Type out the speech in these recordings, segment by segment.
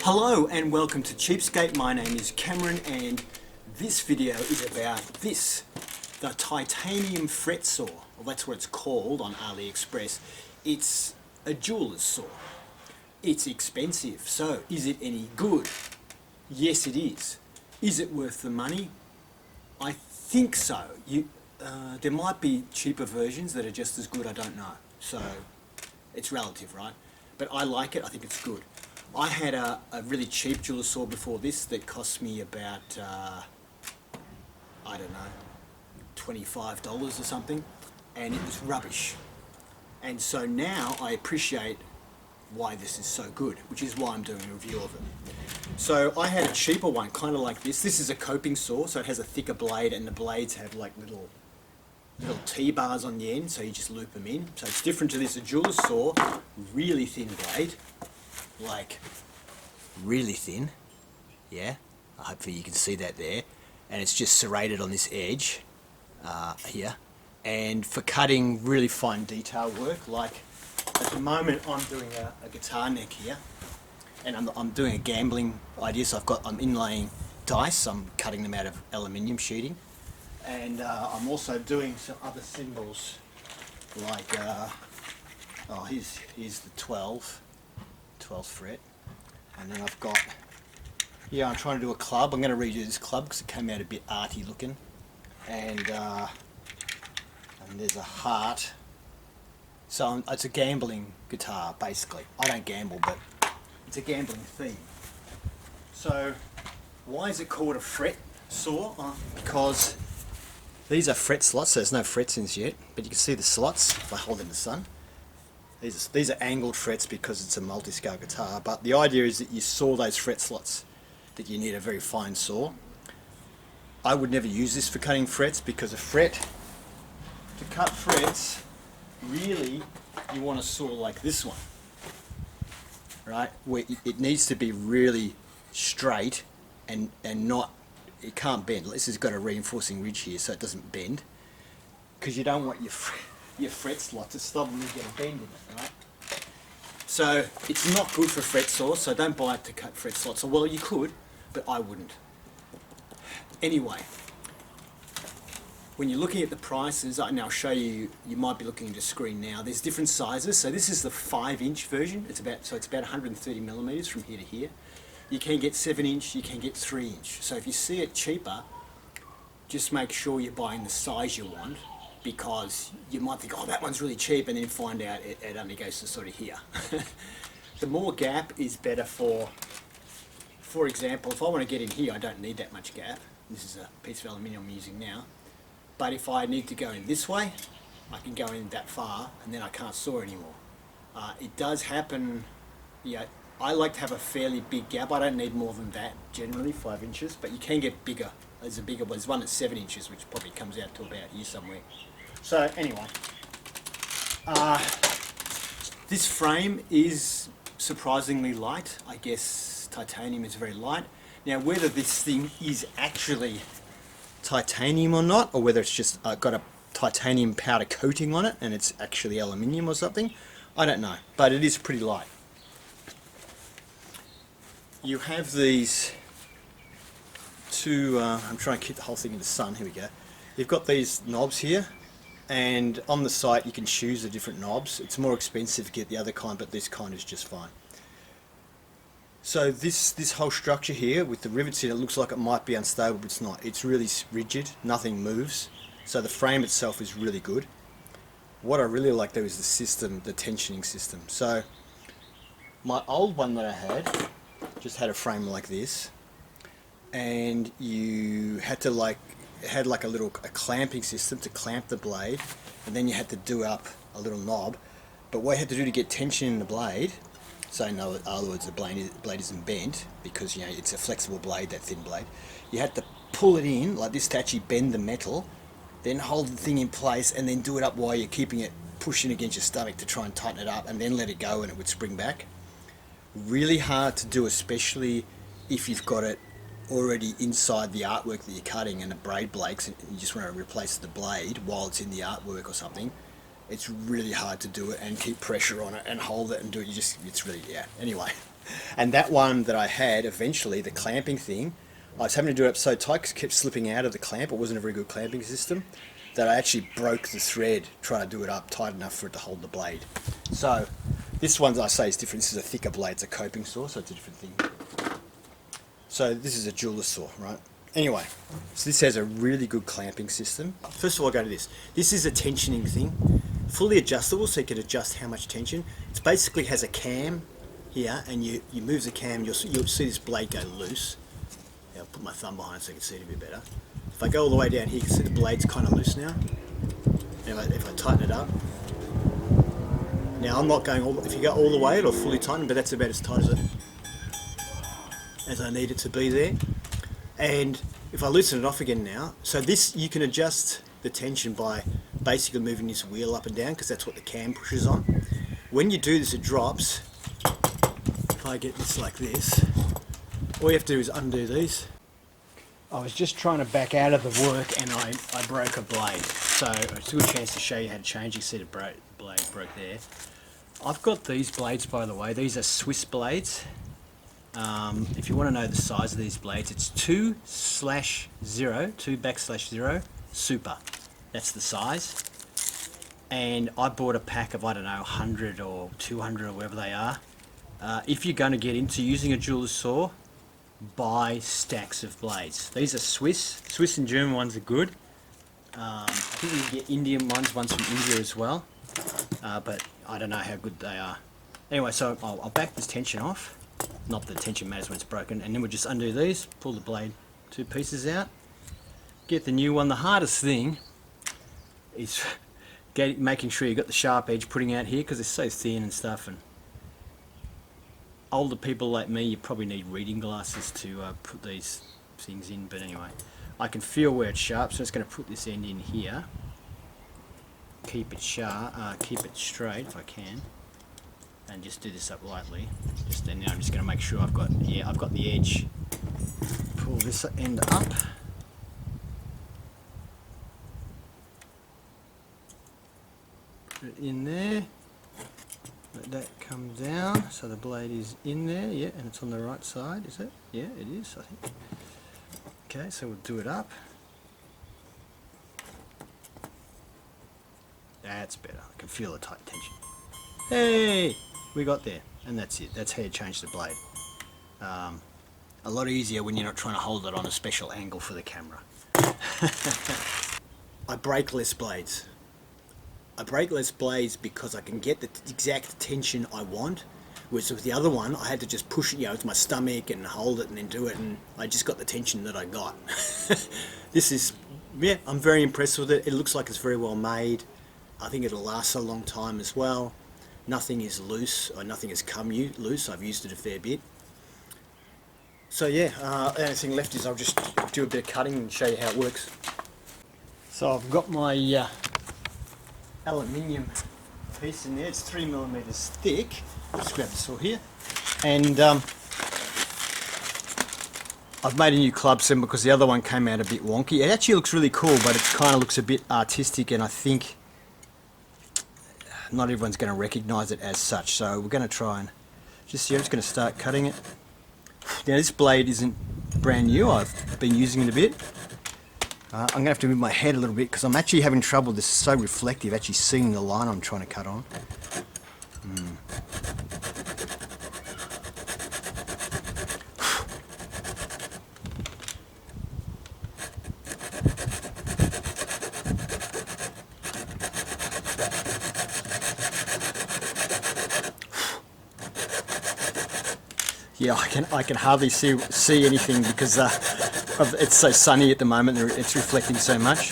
Hello and welcome to Cheapskate. My name is Cameron and this video is about this, the titanium fret saw. Well, that's what it's called on AliExpress. It's a jeweler's saw. It's expensive, so is it any good? Yes, it is. Is it worth the money? I think so. There might be cheaper versions that are just as good, I don't know. So it's relative, right? But I like it, I think it's good. I had a really cheap jeweler's saw before this that cost me about, I don't know, $25 or something, and it was rubbish. And so now I appreciate why this is so good, which is why I'm doing a review of it. So I had a cheaper one, kind of like this. This is a coping saw, so it has a thicker blade, and the blades have like little T-bars on the end, so you just loop them in. So it's different to this. A jeweler's saw, really thin blade, like really thin, yeah, hopefully you can see that there, and it's just serrated on this edge here, and for cutting really fine detail work, like at the moment I'm doing a guitar neck here, and I'm doing a gambling idea, so I'm inlaying dice, I'm cutting them out of aluminium sheeting, and I'm also doing some other cymbals, like oh, here's the 12th fret, and then I've got, yeah, I'm trying to do a club. I'm going to redo this club because it came out a bit arty looking, and there's a heart. So it's a gambling guitar basically. I don't gamble, but it's a gambling theme. So why is it called a fret saw? Because these are fret slots, so there's no frets in this yet, but you can see the slots if I hold in the sun. These are angled frets because it's a multi-scale guitar, but the idea is that you saw those fret slots, that you need a very fine saw. I would never use this for cutting frets because to cut frets, really you want a saw like this one, right? Where it needs to be really straight and not, it can't bend. This has got a reinforcing ridge here so it doesn't bend, because you don't want your fret slot to stubbornly get a bend in it, right? So it's not good for fret saws, so don't buy it to cut fret slots. Or, well, you could, but I wouldn't. Anyway, when you're looking at the prices, and I'll show you, you might be looking at a screen now, there's different sizes. So this is the 5-inch version. It's about 130 millimeters from here to here. You can get 7-inch, you can get 3-inch. So if you see it cheaper, just make sure you're buying the size you want, because you might think, oh, that one's really cheap, and then find out it only goes to sort of here. The more gap is better for example, if I want to get in here, I don't need that much gap. This is a piece of aluminium I'm using now. But if I need to go in this way, I can go in that far, and then I can't saw anymore. It does happen, yeah, I like to have a fairly big gap. I don't need more than that, generally, 5 inches, but you can get bigger. There's a bigger one. There's one that's 7 inches, which probably comes out to about here somewhere. So anyway, this frame is surprisingly light. I guess titanium is very light. Now, whether this thing is actually titanium or not, or whether it's just got a titanium powder coating on it and it's actually aluminium or something, I don't know, but it is pretty light. You have these two, I'm trying to keep the whole thing in the sun, here we go. You've got these knobs here, and on the site you can choose the different knobs. It's more expensive to get the other kind, but this kind is just fine. So this whole structure here with the rivets in it looks like it might be unstable, but it's not. It's really rigid, nothing moves. So the frame itself is really good. What I really like though is the system, the tensioning system. So my old one that I had just had a frame like this, and you had to it had like a clamping system to clamp the blade, and then you had to do up a little knob. But what you had to do to get tension in the blade, so in other words the blade isn't bent, because you know it's a flexible blade, that thin blade, you had to pull it in like this to actually bend the metal, then hold the thing in place, and then do it up while you're keeping it pushing against your stomach to try and tighten it up, and then let it go and it would spring back. Really hard to do, especially if you've got it already inside the artwork that you're cutting and the braid breaks and you just want to replace the blade while it's in the artwork or something. It's really hard to do it and keep pressure on it and hold it and do it. It's really, yeah. Anyway, And that one that I had, eventually, the clamping thing, I was having to do it up so tight because it kept slipping out of the clamp. It wasn't a very good clamping system, that I actually broke the thread trying to do it up tight enough for it to hold the blade. So this one, I say, is different. This is a thicker blade. It's a coping saw, so it's a different thing. So this is a jeweler's saw, right? Anyway, so this has a really good clamping system. First of all, I'll go to this. This is a tensioning thing, fully adjustable, so you can adjust how much tension. It basically has a cam here, and you move the cam, you'll see this blade go loose. Yeah, I'll put my thumb behind it so you can see it a bit better. If I go all the way down here, you can see the blade's kind of loose now. If I tighten it up. Now I'm not going if you go all the way, it'll fully tighten, but that's about as tight as I need it to be there. And if I loosen it off again now, so this, you can adjust the tension by basically moving this wheel up and down, because that's what the cam pushes on. When you do this, it drops. If I get this like this, all you have to do is undo these. I was just trying to back out of the work and I broke a blade. So it's a good chance to show you how to change. You see the blade broke there. I've got these blades, by the way. These are Swiss blades. If you want to know the size of these blades, it's 2/0 super. That's the size. And I bought a pack of, I don't know, 100 or 200 or whatever they are. If you're going to get into using a jeweler's saw, buy stacks of blades. These are Swiss and German ones are good. I think you can get Indian ones from India as well, but I don't know how good they are. Anyway, so I'll back this tension off. Not that the tension matters when it's broken, and then we'll just undo these, pull the blade 2 pieces out, get the new one. The hardest thing is making sure you got the sharp edge putting out here, because it's so thin and stuff. And older people like me, you probably need reading glasses to put these things in. But anyway, I can feel where it's sharp, so I'm just going to put this end in here. Keep it sharp, keep it straight if I can, and just do this up lightly. And now I'm just going to make sure I've got the edge. Pull this end up. Put it in there. Let that come down so the blade is in there. Yeah, and it's on the right side, is it? Yeah, it is, I think. Okay, so we'll do it up. That's better. I can feel the tight tension. Hey, we got there, and that's it. That's how you change the blade. A lot easier when you're not trying to hold it on a special angle for the camera. I break less blades. I break less blades because I can get the exact tension I want. Whereas with the other one, I had to just push it, with my stomach and hold it and then do it, and I just got the tension that I got. This is, yeah, I'm very impressed with it. It looks like it's very well made. I think it'll last a long time as well. Nothing is loose, or nothing has come loose. I've used it a fair bit. So yeah, the only thing left is I'll just do a bit of cutting and show you how it works. So I've got my aluminium piece in there. It's 3mm thick. Just grab the saw here, and I've made a new club symbol because the other one came out a bit wonky. It actually looks really cool, but it kind of looks a bit artistic, and I think not everyone's going to recognise it as such. So we're going to try and I'm just going to start cutting it. Now this blade isn't brand new. I've been using it a bit. I'm going to have to move my head a little bit because I'm actually having trouble. This is so reflective, actually seeing the line I'm trying to cut on. Yeah, I can hardly see anything because it's so sunny at the moment. It's reflecting so much.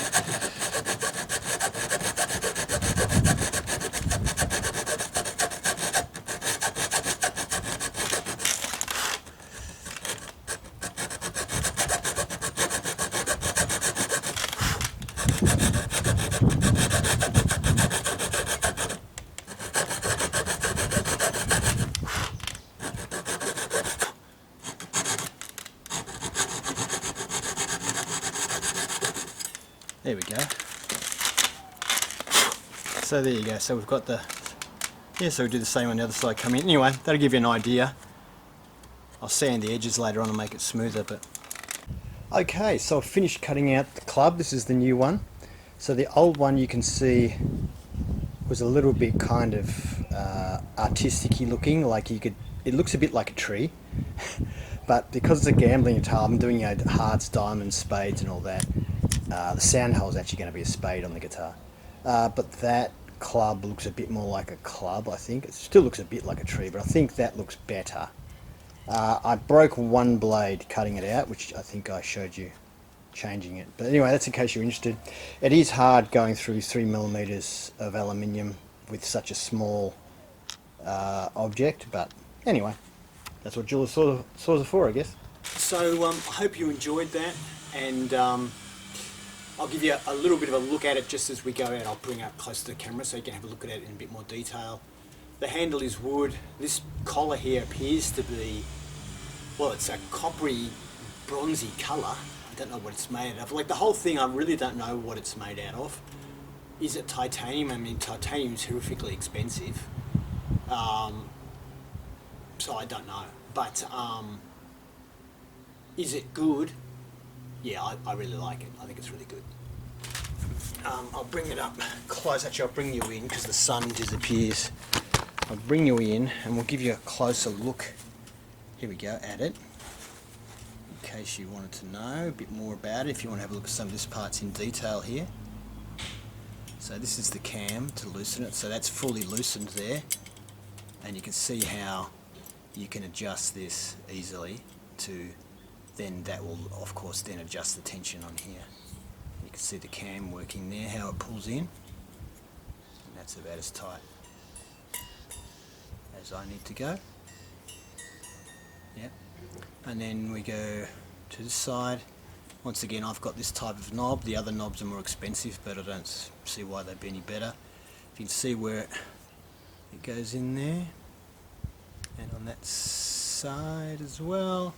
There we go. So there you go. So we've got so we'll do the same on the other side coming in. Anyway, that'll give you an idea. I'll sand the edges later on and make it smoother. But okay, so I've finished cutting out the club. This is the new one. So the old one, you can see, was a little bit kind of artistic-y looking, like you could, it looks a bit like a tree. But because it's a gambling guitar, I'm doing hearts, diamonds, spades and all that. The sound hole is actually going to be a spade on the guitar. But that club looks a bit more like a club, I think. It still looks a bit like a tree, but I think that looks better. I broke one blade cutting it out, which I think I showed you changing it. But anyway, that's in case you're interested. It is hard going through 3mm of aluminium with such a small object, but anyway, that's what jeweler saws are for, I guess. So I hope you enjoyed that, and I'll give you a little bit of a look at it just as we go out. I'll bring it up close to the camera so you can have a look at it in a bit more detail. The handle is wood. This collar here appears to be, well, it's a coppery, bronzy colour. I don't know what it's made out of. Like the whole thing, I really don't know what it's made out of. Is it titanium? I mean, titanium is horrifically expensive. So I don't know. But is it good? Yeah, I really like it. I think it's really good. I'll bring it up close. Actually, I'll bring you in because the sun disappears. I'll bring you in and we'll give you a closer look. Here we go, at it. In case you wanted to know a bit more about it, if you want to have a look at some of this parts in detail here. So this is the cam to loosen it. So that's fully loosened there. And you can see how you can adjust this easily to, then that will of course then adjust the tension on here. You can see the cam working there, how it pulls in. And that's about as tight as I need to go. Yep. And then we go to this side. Once again, I've got this type of knob. The other knobs are more expensive, but I don't see why they'd be any better. You can see where it goes in there, and on that side as well.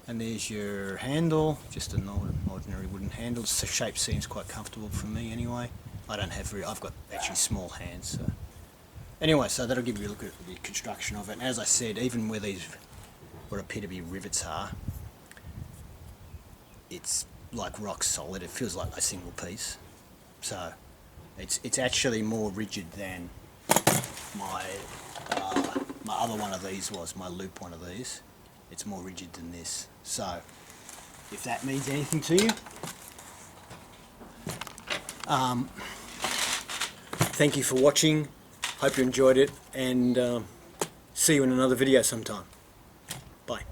And there's your handle, just an ordinary wooden handle. The shape seems quite comfortable for me anyway. I don't have I've got actually small hands. So. Anyway, so that'll give you a look at the construction of it. And as I said, even where these, what appear to be rivets are, it's like rock solid. It feels like a single piece. So it's actually more rigid than my my other one of these was, my loop one of these. It's more rigid than this. So if that means anything to you, thank you for watching. Hope you enjoyed it, and see you in another video sometime. Bye.